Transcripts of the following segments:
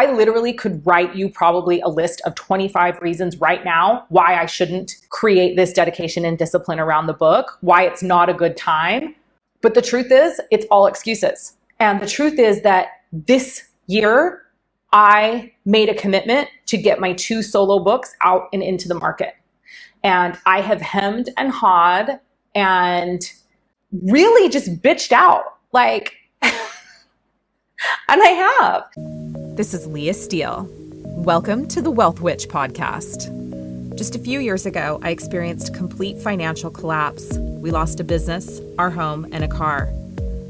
I literally could write you probably a list of 25 reasons right now why I shouldn't create this dedication and discipline around the book, why it's not a good time. But the truth is, it's all excuses. And the truth is that this year, I made a commitment to get my 2 solo books out and into the market. And I have hemmed and hawed and really just bitched out. Like, and I have. This is Leah Steele. Welcome to the Wealth Witch podcast. Just a few years ago, I experienced complete financial collapse. We lost a business, our home, and a car.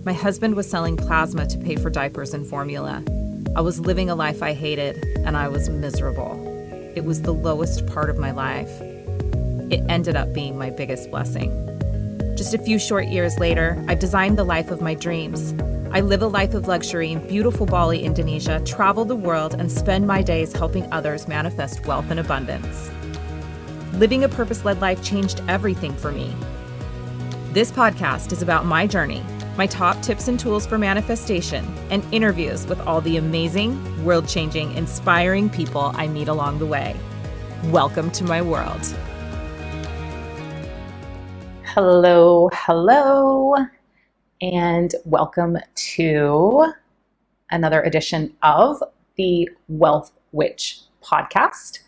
My husband was selling plasma to pay for diapers and formula. I was living a life I hated, and I was miserable. It was the lowest part of my life. It ended up being my biggest blessing. Just a few short years later, I've designed the life of my dreams. I live a life of luxury in beautiful Bali, Indonesia, travel the world, and spend my days helping others manifest wealth and abundance. Living a purpose-led life changed everything for me. This podcast is about my journey, my top tips and tools for manifestation, and interviews with all the amazing, world-changing, inspiring people I meet along the way. Welcome to my world. Hello, and welcome to another edition of the Wealth Witch podcast.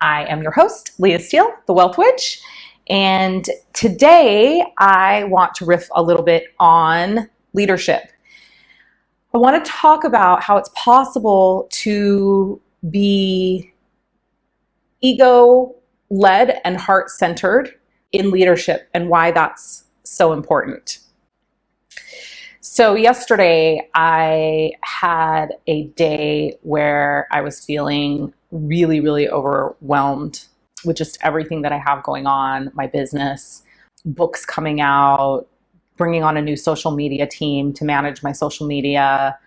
I am your host, Leah Steele, the Wealth Witch, and today I want to riff a little bit on leadership. I want to talk about how it's possible to be ego-led and heart-centered in leadership and why that's so important. So yesterday I had a day where I was feeling really overwhelmed with just everything that I have going on, my business, books coming out, bringing on a new social media team to manage my social media.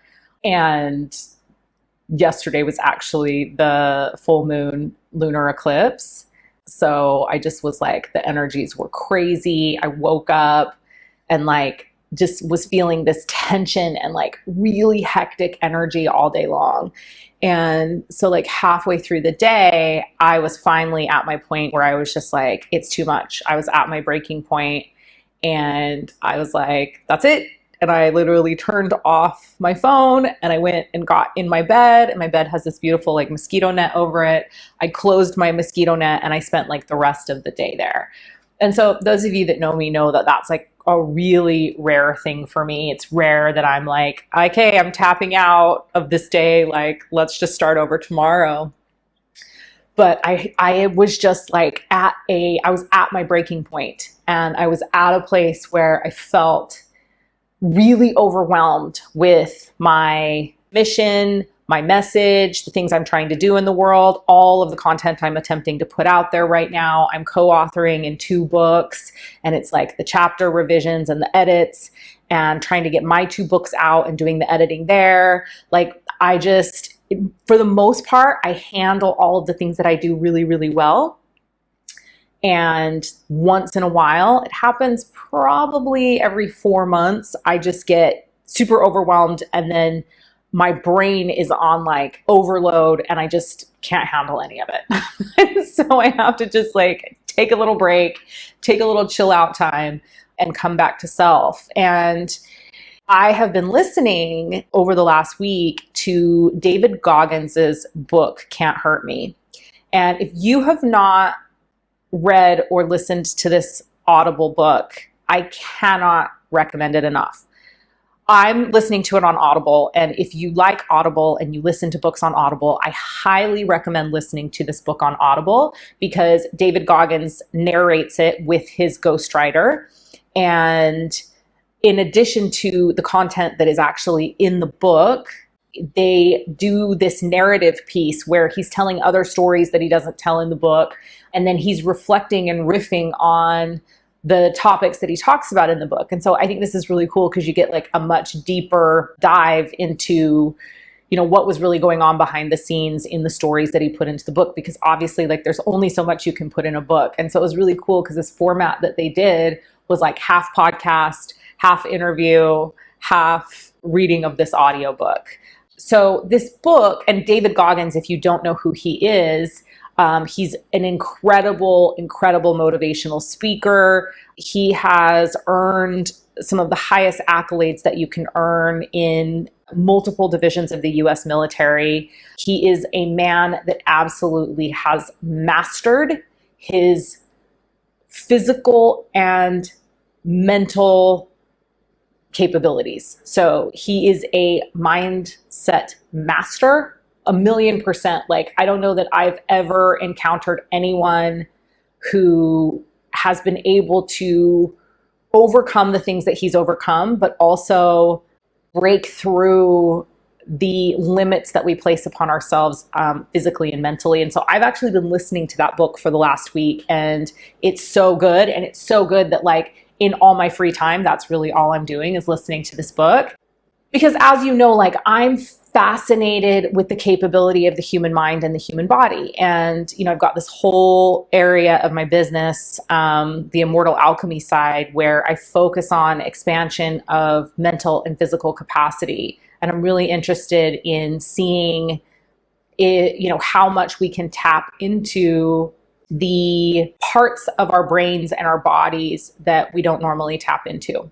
And yesterday was actually the full moon lunar eclipse. So I just was like, the energies were crazy. I woke up and just was feeling this tension and really hectic energy all day long. And so halfway through the day, I was finally at my point where I was just like, it's too much. I was at my breaking point and I was like, that's it. And I literally turned off my phone and I went and got in my bed, and my bed has this beautiful mosquito net over it. I closed my mosquito net and I spent the rest of the day there. And so those of you that know me know that that's a really rare thing for me. It's rare that I'm like, okay, I'm tapping out of this day. Let's just start over tomorrow. But I was just I was at my breaking point, and I was at a place where I felt really overwhelmed with my mission, my message, the things I'm trying to do in the world, all of the content I'm attempting to put out there right now. I'm co-authoring in 2 books, and it's the chapter revisions and the edits, and trying to get my 2 books out and doing the editing there. For the most part, I handle all of the things that I do really well. And once in a while, it happens probably every 4 months, I just get super overwhelmed, and then my brain is on overload and I just can't handle any of it. And so I have to just take a little break, take a little chill out time, and come back to self. And I have been listening over the last week to David Goggins's book, Can't Hurt Me. And if you have not read or listened to this Audible book, I cannot recommend it enough. I'm listening to it on Audible, and if you like Audible and you listen to books on Audible, I highly recommend listening to this book on Audible, because David Goggins narrates it with his ghostwriter. And in addition to the content that is actually in the book, they do this narrative piece where he's telling other stories that he doesn't tell in the book, and then he's reflecting and riffing on the topics that he talks about in the book. And so I think this is really cool, because you get a much deeper dive into, what was really going on behind the scenes in the stories that he put into the book, because obviously there's only so much you can put in a book. And so it was really cool, because this format that they did was half podcast, half interview, half reading of this audiobook. So this book, and David Goggins, if you don't know who he is, he's an incredible motivational speaker. He has earned some of the highest accolades that you can earn in multiple divisions of the US military. He is a man that absolutely has mastered his physical and mental capabilities. So he is a mindset master, 1,000,000%. Like, I don't know that I've ever encountered anyone who has been able to overcome the things that he's overcome, but also break through the limits that we place upon ourselves physically and mentally. And so I've actually been listening to that book for the last week, and it's so good. And it's so good that, like, in all my free time, that's really all I'm doing is listening to this book. Because as you know, like, I'm fascinated with the capability of the human mind and the human body. And, I've got this whole area of my business, the Immortal Alchemy side, where I focus on expansion of mental and physical capacity. And I'm really interested in seeing it, how much we can tap into the parts of our brains and our bodies that we don't normally tap into.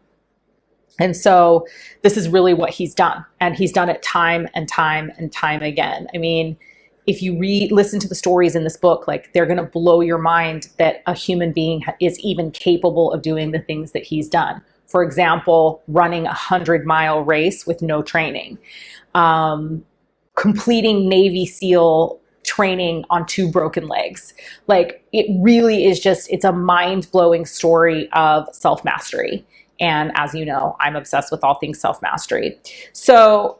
And so this is really what he's done. And he's done it time and time and time again. I mean, if you listen to the stories in this book, like, they're going to blow your mind that a human being is even capable of doing the things that he's done. For example, running 100-mile race with no training, completing Navy SEAL training on 2 broken legs. Like, it really is it's a mind-blowing story of self-mastery. And as you know, I'm obsessed with all things self-mastery. So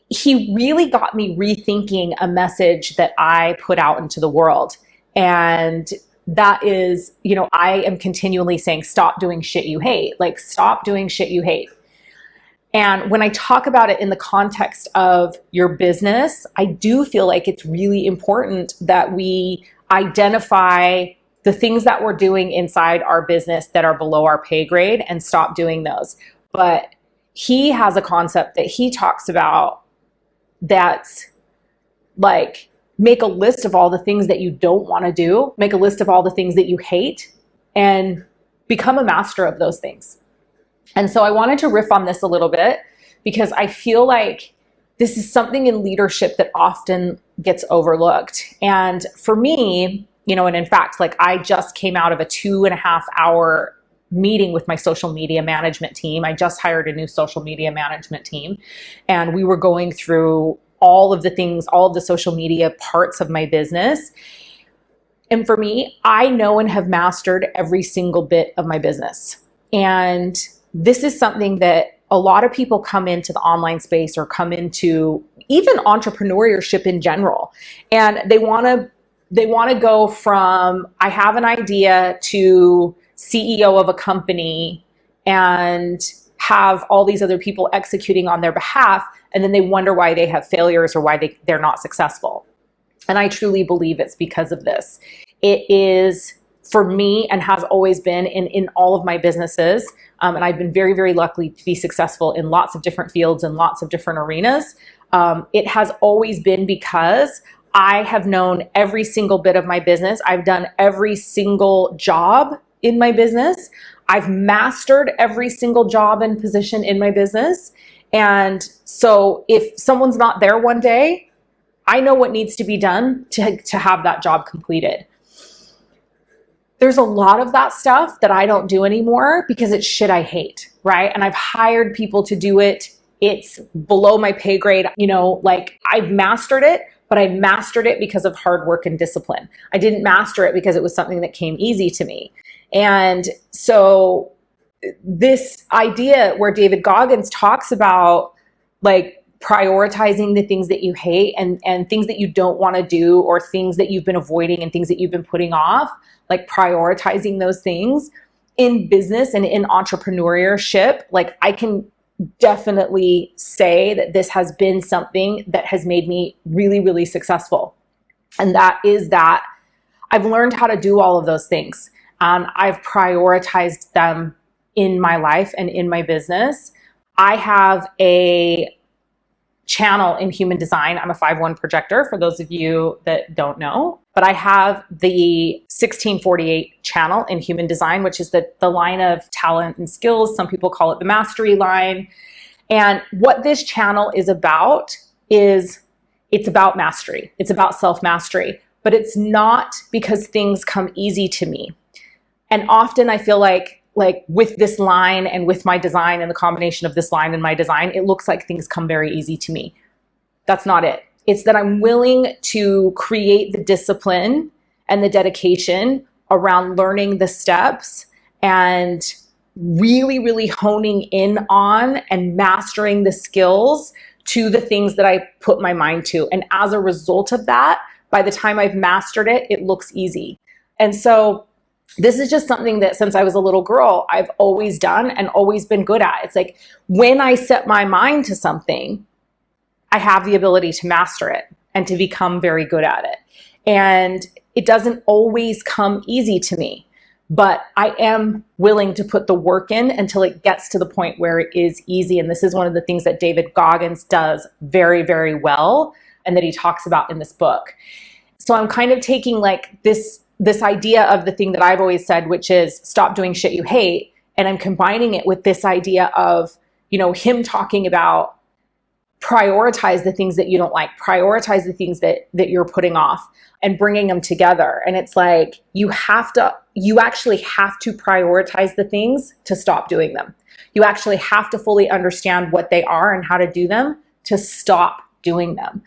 he really got me rethinking a message that I put out into the world. And that is, I am continually saying, stop doing shit you hate. Like, stop doing shit you hate. And when I talk about it in the context of your business, I do feel like it's really important that we identify the things that we're doing inside our business that are below our pay grade and stop doing those. But he has a concept that he talks about that's like, make a list of all the things that you don't want to do, make a list of all the things that you hate, and become a master of those things. And so I wanted to riff on this a little bit because I feel like this is something in leadership that often gets overlooked. And for me, and in fact, like, I just came out of a 2.5-hour meeting with my social media management team. I just hired a new social media management team, and we were going through all of the things, all of the social media parts of my business. And for me, I know and have mastered every single bit of my business. And this is something that a lot of people come into the online space or come into even entrepreneurship in general, and they want to go from, I have an idea, to CEO of a company and have all these other people executing on their behalf. And then they wonder why they have failures or why they're not successful. And I truly believe it's because of this. It is, for me, and has always been in all of my businesses. And I've been very, very lucky to be successful in lots of different fields and lots of different arenas. It has always been because I have known every single bit of my business. I've done every single job in my business. I've mastered every single job and position in my business. And so if someone's not there one day, I know what needs to be done to have that job completed. There's a lot of that stuff that I don't do anymore because it's shit I hate, right? And I've hired people to do it. It's below my pay grade. Like, I've mastered it, but I mastered it because of hard work and discipline. I didn't master it because it was something that came easy to me. And so this idea where David Goggins talks about, like, prioritizing the things that you hate and things that you don't want to do, or things that you've been avoiding and things that you've been putting off, like prioritizing those things in business and in entrepreneurship. Like, I can definitely say that this has been something that has made me really, really successful. And that is that I've learned how to do all of those things. I've prioritized them in my life and in my business. I have a channel in human design. I'm a 5/1 projector, for those of you that don't know. But I have the 1648 channel in human design, which is the line of talent and skills. Some people call it the mastery line. And what this channel is about is it's about mastery. It's about self-mastery. But it's not because things come easy to me. And often I feel like with this line and with my design and the combination of this line and my design, it looks like things come very easy to me. That's not it. It's that I'm willing to create the discipline and the dedication around learning the steps and really, really honing in on and mastering the skills to the things that I put my mind to. And as a result of that, by the time I've mastered it, it looks easy. And so this is just something that since I was a little girl, I've always done and always been good at. It's like when I set my mind to something, I have the ability to master it and to become very good at it. And it doesn't always come easy to me, but I am willing to put the work in until it gets to the point where it is easy. And this is one of the things that David Goggins does very, very well and that he talks about in this book. So I'm kind of taking like this idea of the thing that I've always said, which is stop doing shit you hate. And I'm combining it with this idea of, him talking about prioritize the things that you don't like, prioritize the things that you're putting off and bringing them together. And it's like, you actually have to prioritize the things to stop doing them. You actually have to fully understand what they are and how to do them to stop doing them.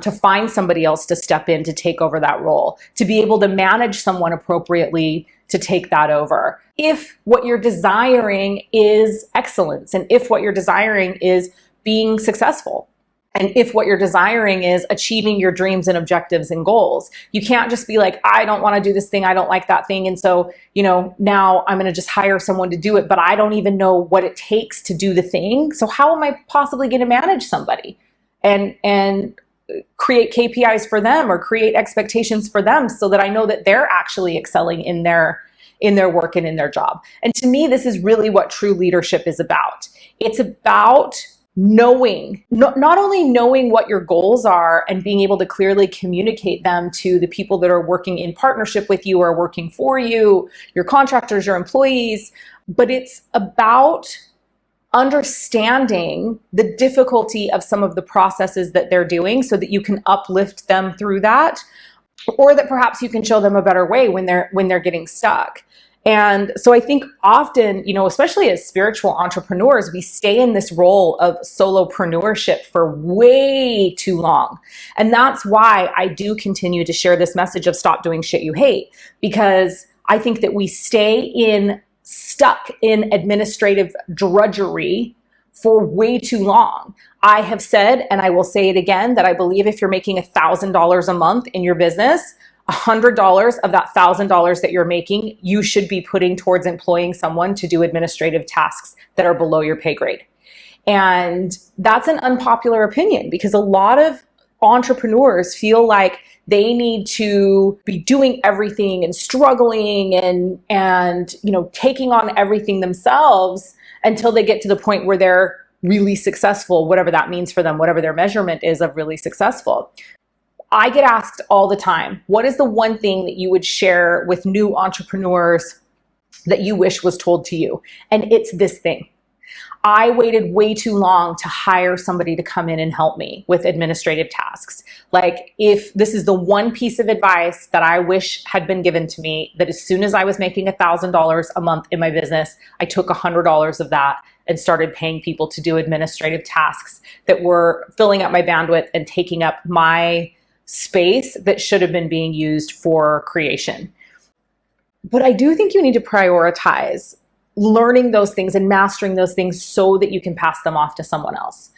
To find somebody else to step in to take over that role, to be able to manage someone appropriately to take that over. If what you're desiring is excellence, and if what you're desiring is being successful, and if what you're desiring is achieving your dreams and objectives and goals, you can't just be like, I don't want to do this thing, I don't like that thing, and so, now I'm going to just hire someone to do it, but I don't even know what it takes to do the thing. So how am I possibly going to manage somebody and create KPIs for them or create expectations for them so that I know that they're actually excelling in their work and in their job? And to me, this is really what true leadership is about. It's about knowing, not only knowing what your goals are and being able to clearly communicate them to the people that are working in partnership with you or working for you, your contractors, your employees, but it's about understanding the difficulty of some of the processes that they're doing so that you can uplift them through that, or that perhaps you can show them a better way when they're getting stuck. And so I think often, especially as spiritual entrepreneurs, we stay in this role of solopreneurship for way too long. And that's why I do continue to share this message of stop doing shit you hate, because I think that we stay stuck in administrative drudgery for way too long. I have said, and I will say it again, that I believe if you're making $1,000 a month in your business, $100 of that $1,000 that you're making, you should be putting towards employing someone to do administrative tasks that are below your pay grade. And that's an unpopular opinion because a lot of entrepreneurs feel like they need to be doing everything and struggling and taking on everything themselves until they get to the point where they're really successful, whatever that means for them, whatever their measurement is of really successful. I get asked all the time, what is the one thing that you would share with new entrepreneurs that you wish was told to you? And it's this thing. I waited way too long to hire somebody to come in and help me with administrative tasks. Like, if this is the one piece of advice that I wish had been given to me, that as soon as I was making $1,000 a month in my business, I took $100 of that and started paying people to do administrative tasks that were filling up my bandwidth and taking up my space that should have been being used for creation. But I do think you need to prioritize learning those things and mastering those things so that you can pass them off to someone else.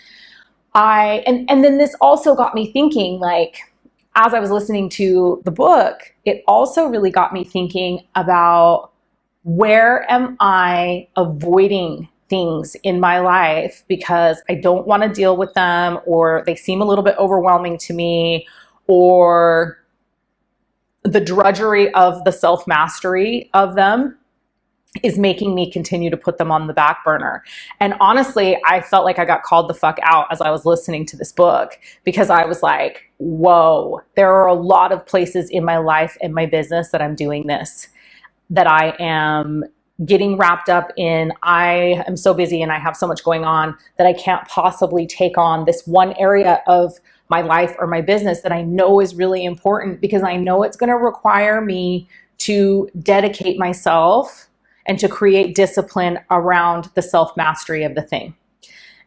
And then this also got me thinking, like, as I was listening to the book, it also really got me thinking about, where am I avoiding things in my life because I don't want to deal with them, or they seem a little bit overwhelming to me, or the drudgery of the self-mastery of them is making me continue to put them on the back burner. And honestly, I felt like I got called the fuck out as I was listening to this book, because I was like, whoa, there are a lot of places in my life and my business that I'm doing this, that I am getting wrapped up in. I am so busy and I have so much going on that I can't possibly take on this one area of my life or my business that I know is really important, because I know it's going to require me to dedicate myself and to create discipline around the self-mastery of the thing.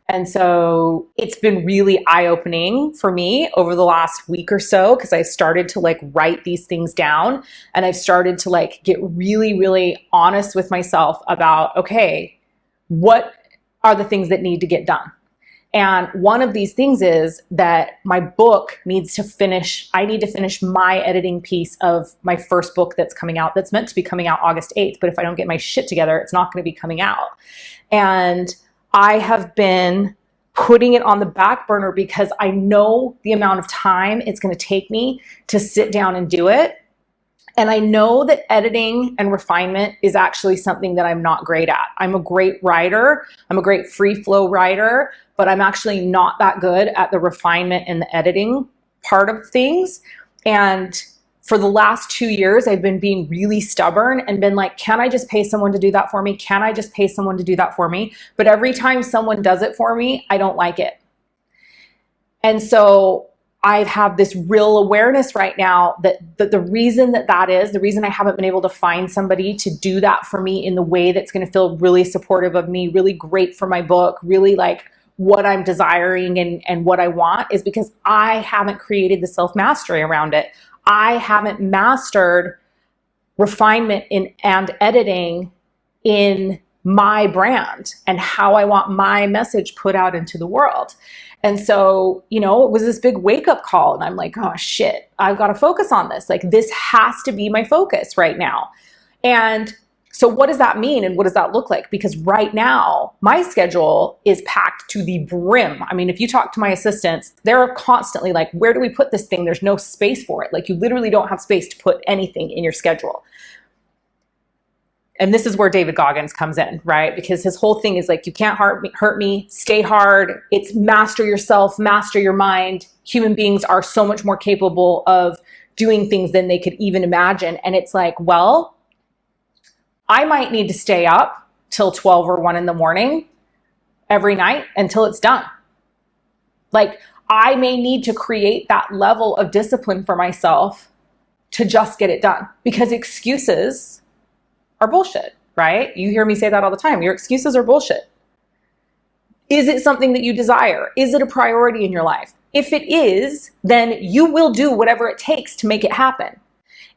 And so it's been really eye-opening for me over the last week or so, because I started to like write these things down, and I've started to like get really, really honest with myself about, okay, what are the things that need to get done? And one of these things is that my book needs to finish. I need to finish my editing piece of my first book that's coming out, that's meant to be coming out August 8th. But if I don't get my shit together, it's not going to be coming out. And I have been putting it on the back burner because I know the amount of time it's going to take me to sit down and do it. And I know that editing and refinement is actually something that I'm not great at. I'm a great writer. I'm a great free flow writer, but I'm actually not that good at the refinement and the editing part of things. And for the last 2 years, I've been being really stubborn and been like, can I just pay someone to do that for me? Can I just pay someone to do that for me? But every time someone does it for me, I don't like it. And so I have this real awareness right now that the reason that is, the reason I haven't been able to find somebody to do that for me in the way that's going to feel really supportive of me, really great for my book, really like what I'm desiring and what I want, is because I haven't created the self-mastery around it. I haven't mastered refinement and editing in my brand and how I want my message put out into the world. And so, you know, it was this big wake-up call, and I'm like, oh shit, I've got to focus on this. Like, this has to be my focus right now. And so what does that mean, and what does that look like? Because right now, my schedule is packed to the brim. I mean, if you talk to my assistants, they're constantly like, where do we put this thing? There's no space for it. Like, you literally don't have space to put anything in your schedule. And this is where David Goggins comes in, right? Because his whole thing is like, you can't hurt me, stay hard. It's master yourself, master your mind. Human beings are so much more capable of doing things than they could even imagine. And it's like, well, I might need to stay up till 12 or 1 in the morning every night until it's done. Like, I may need to create that level of discipline for myself to just get it done, because excuses are bullshit, right? You hear me say that all the time. Your excuses are bullshit. Is it something that you desire? Is it a priority in your life? If it is, then you will do whatever it takes to make it happen.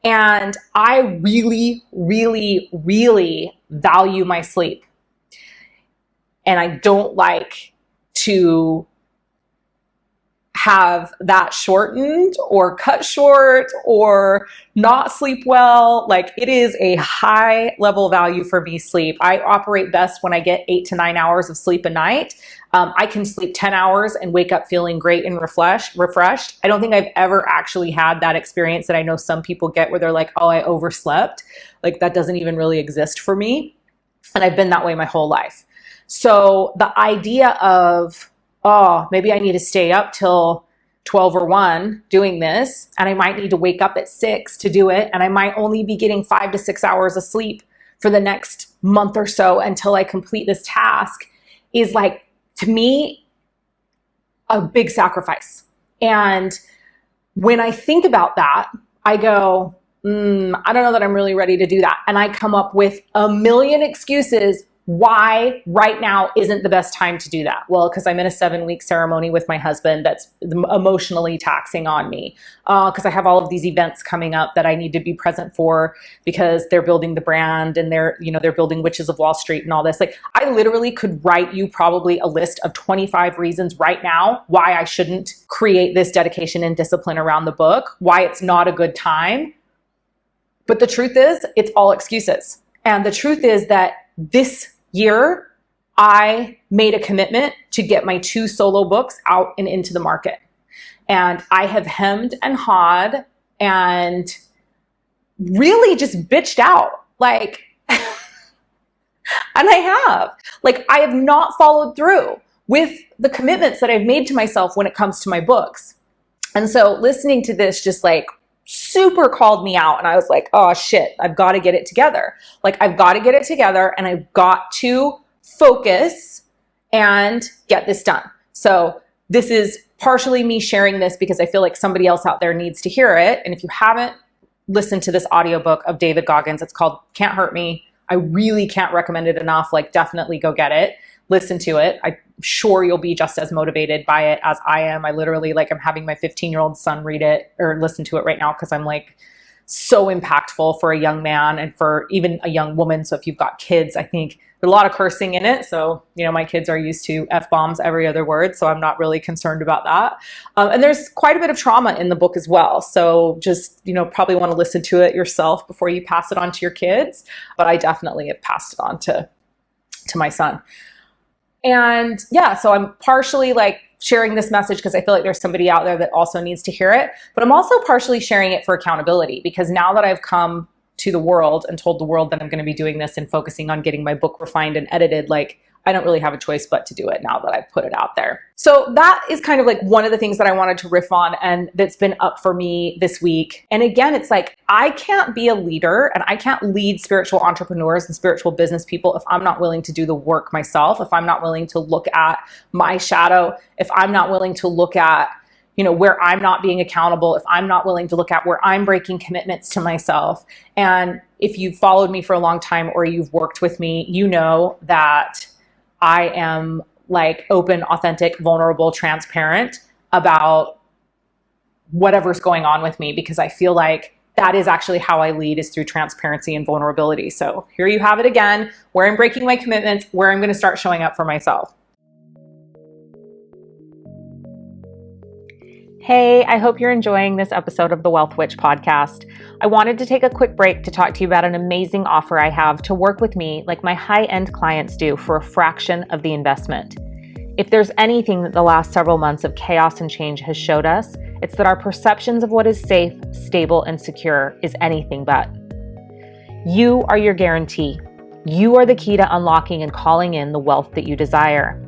And I really, really, really value my sleep. And I don't like to have that shortened or cut short or not sleep well. Like, it is a high level value for me, sleep. I operate best when I get 8 to 9 hours of sleep a night. I can sleep 10 hours and wake up feeling great and refreshed. I don't think I've ever actually had that experience that I know some people get where they're like, oh, I overslept. Like, that doesn't even really exist for me. And I've been that way my whole life. So the idea of, oh, maybe I need to stay up till 12 or 1 doing this, and I might need to wake up at 6 to do it, and I might only be getting 5 to 6 hours of sleep for the next month or so until I complete this task, is like, to me, a big sacrifice. And when I think about that, I go, I don't know that I'm really ready to do that. And I come up with a million excuses why right now isn't the best time to do that. Well, because I'm in a 7-week ceremony with my husband that's emotionally taxing on me. Because I have all of these events coming up that I need to be present for, because they're building the brand and they're building Witches of Wall Street and all this. Like, I literally could write you probably a list of 25 reasons right now why I shouldn't create this dedication and discipline around the book, why it's not a good time. But the truth is, it's all excuses. And the truth is that this year, I made a commitment to get my 2 solo books out and into the market. And I have hemmed and hawed and really just bitched out. Like, And I have. Like, I have not followed through with the commitments that I've made to myself when it comes to my books. And so listening to this just like super called me out. And I was like, oh shit, I've got to get it together. Like, I've got to get it together and I've got to focus and get this done. So this is partially me sharing this because I feel like somebody else out there needs to hear it. And if you haven't listened to this audiobook of David Goggins, it's called Can't Hurt Me. I really can't recommend it enough. Like, definitely go get it. Listen to it. I'm sure you'll be just as motivated by it as I am. I literally, like, I'm having my 15-year-old son read it or listen to it right now because I'm like so impactful for a young man and for even a young woman. So if you've got kids, I think there's a lot of cursing in it. So, you know, my kids are used to F-bombs every other word. So I'm not really concerned about that. And there's quite a bit of trauma in the book as well. So just, you know, probably want to listen to it yourself before you pass it on to your kids. But I definitely have passed it on to my son. And yeah, so I'm partially like sharing this message because I feel like there's somebody out there that also needs to hear it. But I'm also partially sharing it for accountability because now that I've come to the world and told the world that I'm going to be doing this and focusing on getting my book refined and edited, like, I don't really have a choice but to do it now that I've put it out there. So that is kind of like one of the things that I wanted to riff on and that's been up for me this week. And again, it's like, I can't be a leader and I can't lead spiritual entrepreneurs and spiritual business people if I'm not willing to do the work myself, if I'm not willing to look at my shadow, if I'm not willing to look at, you know, where I'm not being accountable, if I'm not willing to look at where I'm breaking commitments to myself. And if you've followed me for a long time or you've worked with me, you know that I am like open, authentic, vulnerable, transparent about whatever's going on with me because I feel like that is actually how I lead, is through transparency and vulnerability. So here you have it again, where I'm breaking my commitments, where I'm going to start showing up for myself. Hey, I hope you're enjoying this episode of the Wealth Witch podcast. I wanted to take a quick break to talk to you about an amazing offer I have to work with me like my high-end clients do for a fraction of the investment. If there's anything that the last several months of chaos and change has showed us, it's that our perceptions of what is safe, stable, and secure is anything but. You are your guarantee. You are the key to unlocking and calling in the wealth that you desire.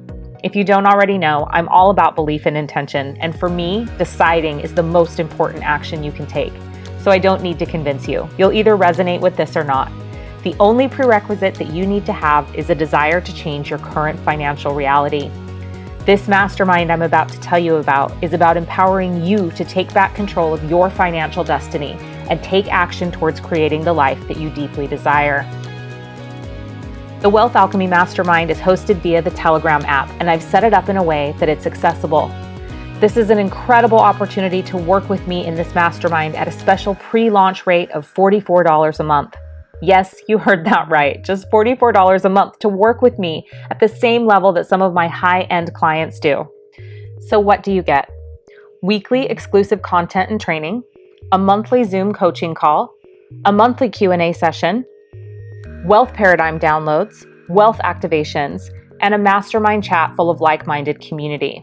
If you don't already know, I'm all about belief and intention, and for me, deciding is the most important action you can take. So I don't need to convince you. You'll either resonate with this or not. The only prerequisite that you need to have is a desire to change your current financial reality. This mastermind I'm about to tell you about is about empowering you to take back control of your financial destiny and take action towards creating the life that you deeply desire. The Wealth Alchemy Mastermind is hosted via the Telegram app, and I've set it up in a way that it's accessible. This is an incredible opportunity to work with me in this mastermind at a special pre-launch rate of $44 a month. Yes, you heard that right, just $44 a month to work with me at the same level that some of my high-end clients do. So what do you get? Weekly exclusive content and training, a monthly Zoom coaching call, a monthly Q&A session, wealth paradigm downloads, wealth activations, and a mastermind chat full of like-minded community.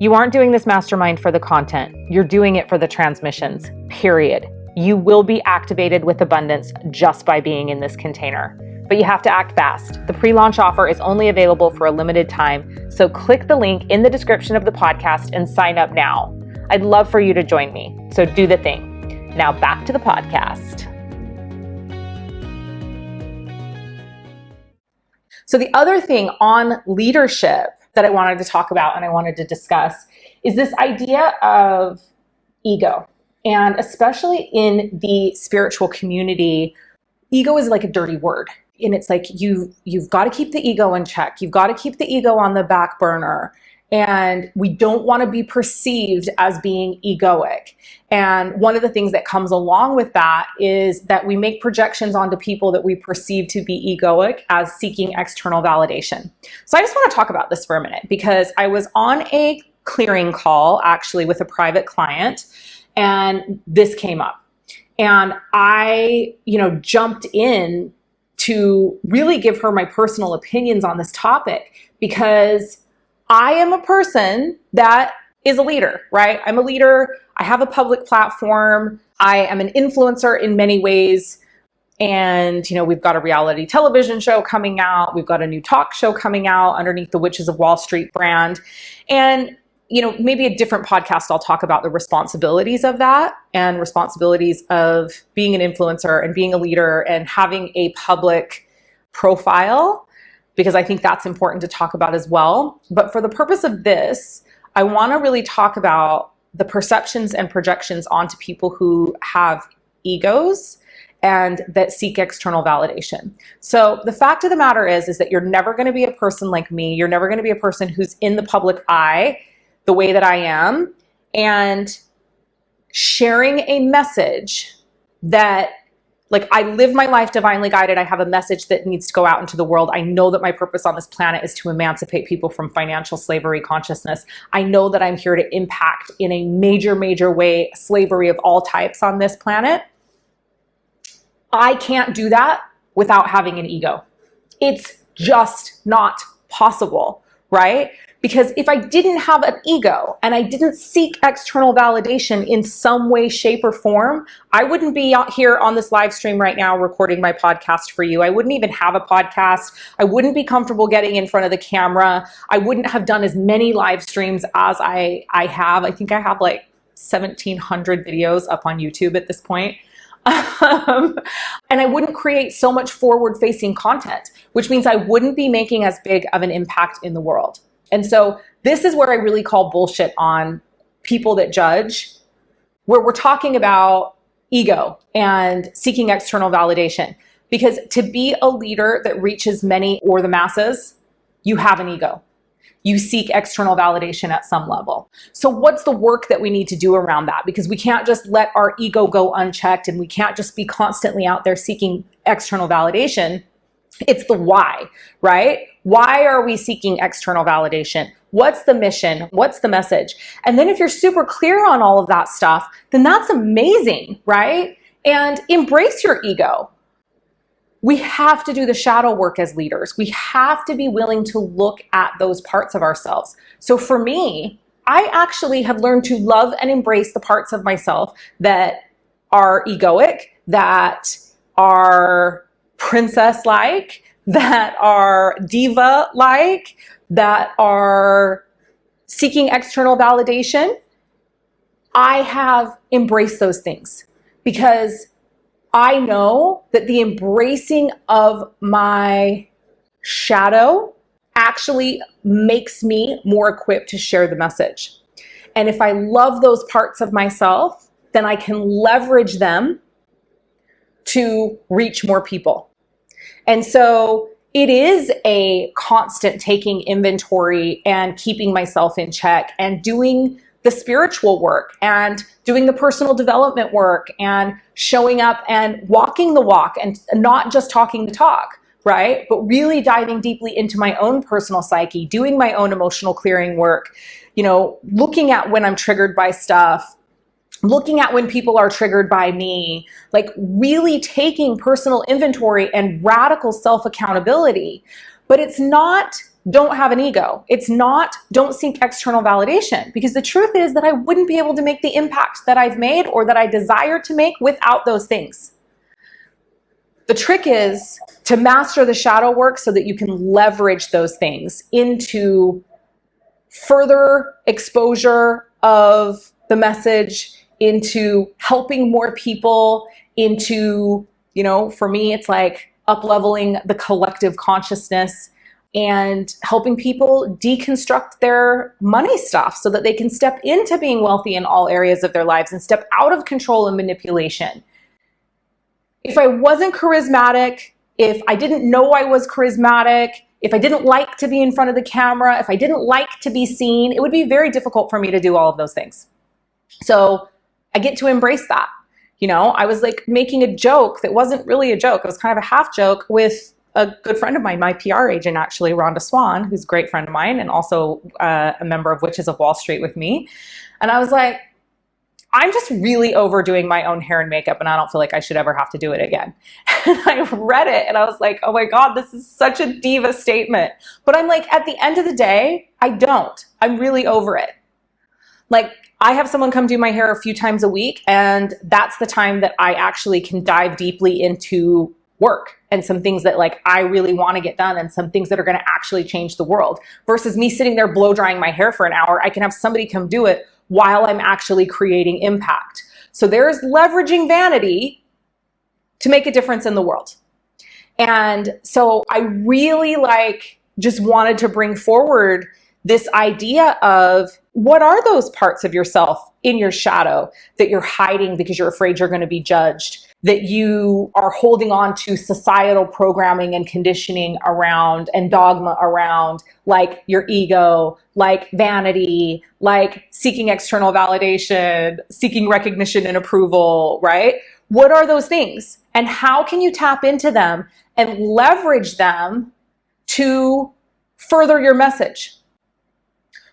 You aren't doing this mastermind for the content. You're doing it for the transmissions, period. You will be activated with abundance just by being in this container. But you have to act fast. The pre-launch offer is only available for a limited time, so click the link in the description of the podcast and sign up now. I'd love for you to join me, so do the thing. Now back to the podcast. So the other thing on leadership that I wanted to talk about and I wanted to discuss is this idea of ego. And especially in the spiritual community, ego is like a dirty word. And it's like you've got to keep the ego in check. You've got to keep the ego on the back burner. And we don't want to be perceived as being egoic. And one of the things that comes along with that is that we make projections onto people that we perceive to be egoic as seeking external validation. So I just want to talk about this for a minute because I was on a clearing call actually with a private client and this came up. And I, jumped in to really give her my personal opinions on this topic because I am a person that is a leader, right? I'm a leader. I have a public platform. I am an influencer in many ways. And, we've got a reality television show coming out. We've got a new talk show coming out underneath the Witches of Wall Street brand. And, maybe a different podcast, I'll talk about the responsibilities of that and responsibilities of being an influencer and being a leader and having a public profile, because I think that's important to talk about as well. But for the purpose of this, I want to really talk about the perceptions and projections onto people who have egos and that seek external validation. So the fact of the matter is that you're never going to be a person like me. You're never going to be a person who's in the public eye the way that I am, and sharing a message that, like, I live my life divinely guided. I have a message that needs to go out into the world. I know that my purpose on this planet is to emancipate people from financial slavery consciousness. I know that I'm here to impact in a major, major way slavery of all types on this planet. I can't do that without having an ego. It's just not possible, right? Because if I didn't have an ego and I didn't seek external validation in some way, shape, or form, I wouldn't be out here on this live stream right now recording my podcast for you. I wouldn't even have a podcast. I wouldn't be comfortable getting in front of the camera. I wouldn't have done as many live streams as I have. I think I have like 1,700 videos up on YouTube at this point. And I wouldn't create so much forward-facing content, which means I wouldn't be making as big of an impact in the world. And so this is where I really call bullshit on people that judge, where we're talking about ego and seeking external validation. Because to be a leader that reaches many or the masses, you have an ego. You seek external validation at some level. So what's the work that we need to do around that? Because we can't just let our ego go unchecked, and we can't just be constantly out there seeking external validation. It's the why, right? Why are we seeking external validation? What's the mission? What's the message? And then if you're super clear on all of that stuff, then that's amazing, right? And embrace your ego. We have to do the shadow work as leaders. We have to be willing to look at those parts of ourselves. So for me, I actually have learned to love and embrace the parts of myself that are egoic, that are princess-like, that are diva-like, that are seeking external validation. I have embraced those things because I know that the embracing of my shadow actually makes me more equipped to share the message. And if I love those parts of myself, then I can leverage them to reach more people. And so it is a constant taking inventory and keeping myself in check and doing the spiritual work and doing the personal development work and showing up and walking the walk and not just talking the talk, right? But really diving deeply into my own personal psyche, doing my own emotional clearing work, looking at when I'm triggered by stuff, looking at when people are triggered by me, like really taking personal inventory and radical self-accountability. But it's not don't have an ego. It's not don't seek external validation, because the truth is that I wouldn't be able to make the impact that I've made or that I desire to make without those things. The trick is to master the shadow work so that you can leverage those things into further exposure of the message, into helping more people, into, for me, it's like up-leveling the collective consciousness and helping people deconstruct their money stuff so that they can step into being wealthy in all areas of their lives and step out of control and manipulation. If I wasn't charismatic, if I didn't know I was charismatic, if I didn't like to be in front of the camera, if I didn't like to be seen, it would be very difficult for me to do all of those things. So I get to embrace that. I was like making a joke that wasn't really a joke. It was kind of a half joke with a good friend of mine, my PR agent, actually, Rhonda Swan, who's a great friend of mine and also a member of Witches of Wall Street with me. And I was like, I'm just really overdoing my own hair and makeup, and I don't feel like I should ever have to do it again. And I read it and I was like, oh my God, this is such a diva statement. But I'm like, at the end of the day, I don't. I'm really over it. Like, I have someone come do my hair a few times a week, and that's the time that I actually can dive deeply into work and some things that like I really want to get done and some things that are going to actually change the world, versus me sitting there blow drying my hair for an hour. I can have somebody come do it while I'm actually creating impact. So there's leveraging vanity to make a difference in the world. And so I really just wanted to bring forward this idea of, what are those parts of yourself in your shadow that you're hiding because you're afraid you're going to be judged, that you are holding on to societal programming and conditioning around and dogma around, like your ego, like vanity, like seeking external validation, seeking recognition and approval, right? What are those things? And how can you tap into them and leverage them to further your message?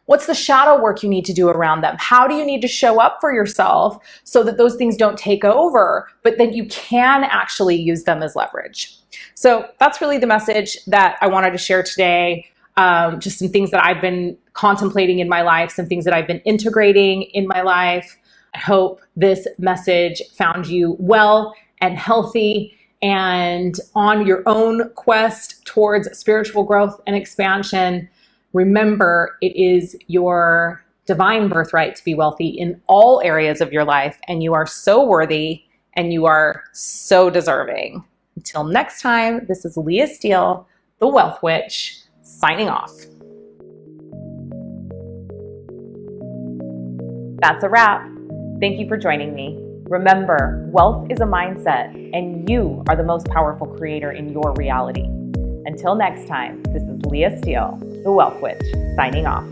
What's the shadow work you need to do around them? How do you need to show up for yourself so that those things don't take over, but then you can actually use them as leverage? So that's really the message that I wanted to share today. Just some things that I've been contemplating in my life, some things that I've been integrating in my life. I hope this message found you well and healthy and on your own quest towards spiritual growth and expansion. Remember, it is your divine birthright to be wealthy in all areas of your life, and you are so worthy and you are so deserving. Until next time, this is Leah Steele, the Wealth Witch, signing off. That's a wrap. Thank you for joining me. Remember, wealth is a mindset, and you are the most powerful creator in your reality. Until next time, this is Leah Steele, the Wealth Witch, signing off.